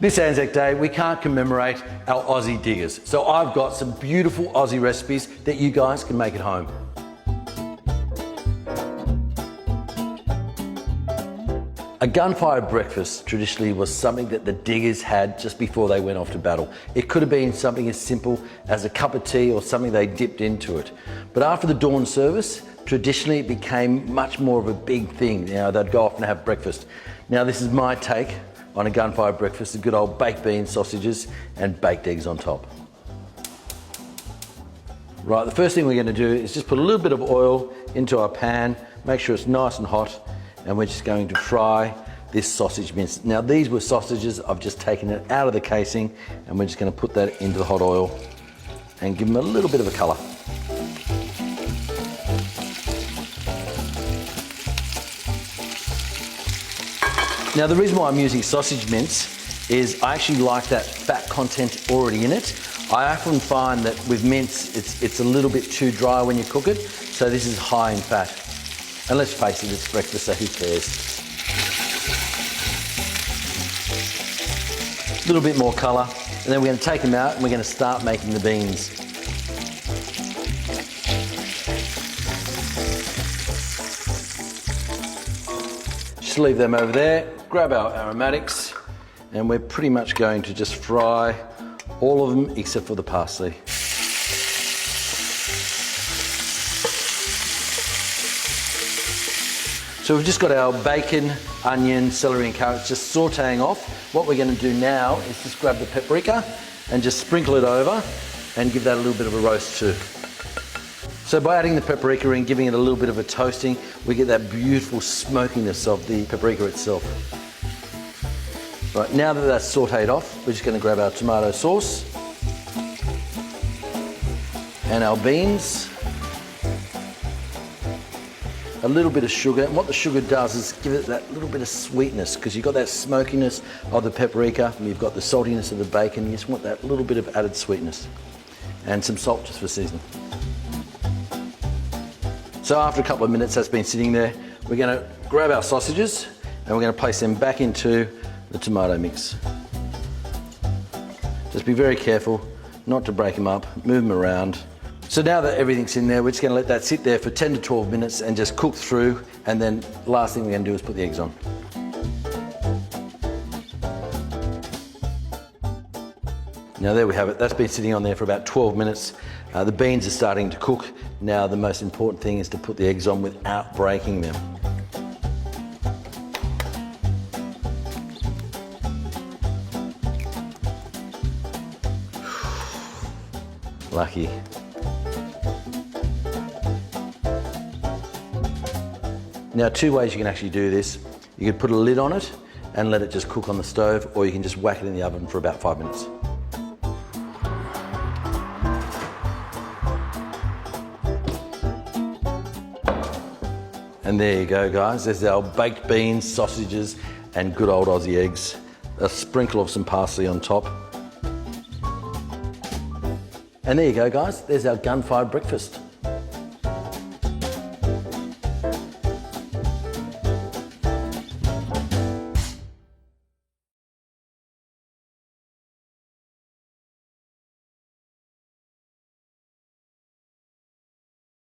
This Anzac Day, we can't commemorate our Aussie diggers. So I've got some beautiful Aussie recipes that you guys can make at home. A gunfire breakfast traditionally was something that the diggers had just before they went off to battle. It could have been something as simple as a cup of tea or something they dipped into it. But after the dawn service, traditionally it became much more of a big thing. You know, they'd go off and have breakfast. Now this is my take on a gunfire breakfast, the good old baked beans, sausages and baked eggs on top. Right, the first thing we're going to do is just put a little bit of oil into our pan, make sure it's nice and hot, and we're just going to fry this sausage mince. Now these were sausages, I've just taken it out of the casing and we're just going to put that into the hot oil and give them a little bit of a colour. Now the reason why I'm using sausage mince is I actually like that fat content already in it. I often find that with mince it's a little bit too dry when you cook it, so this is high in fat. And let's face it, it's breakfast, so who cares? A little bit more colour, and then we're going to take them out and we're going to start making the beans. Just leave them over there, grab our aromatics, and we're pretty much going to just fry all of them except for the parsley. So we've just got our bacon, onion, celery and carrots just sauteing off. What we're going to do now is just grab the paprika and just sprinkle it over and give that a little bit of a roast too. So by adding the paprika and giving it a little bit of a toasting, we get that beautiful smokiness of the paprika itself. Right, now that that's sauteed off, we're just going to grab our tomato sauce and our beans. A little bit of sugar, and what the sugar does is give it that little bit of sweetness, because you've got that smokiness of the paprika, and you've got the saltiness of the bacon, you just want that little bit of added sweetness. And some salt just for seasoning. So after a couple of minutes that's been sitting there, we're going to grab our sausages and we're going to place them back into the tomato mix. Just be very careful not to break them up, move them around. So now that everything's in there, we're just going to let that sit there for 10 to 12 minutes and just cook through, and then the last thing we're going to do is put the eggs on. Now there we have it, that's been sitting on there for about 12 minutes. The beans are starting to cook. Now the most important thing is to put the eggs on without breaking them. Lucky. Now, two ways you can actually do this. You could put a lid on it and let it just cook on the stove, or you can just whack it in the oven for about 5 minutes. And there you go, guys. There's our baked beans, sausages, and good old Aussie eggs. A sprinkle of some parsley on top. And there you go, guys. There's our gunfire breakfast.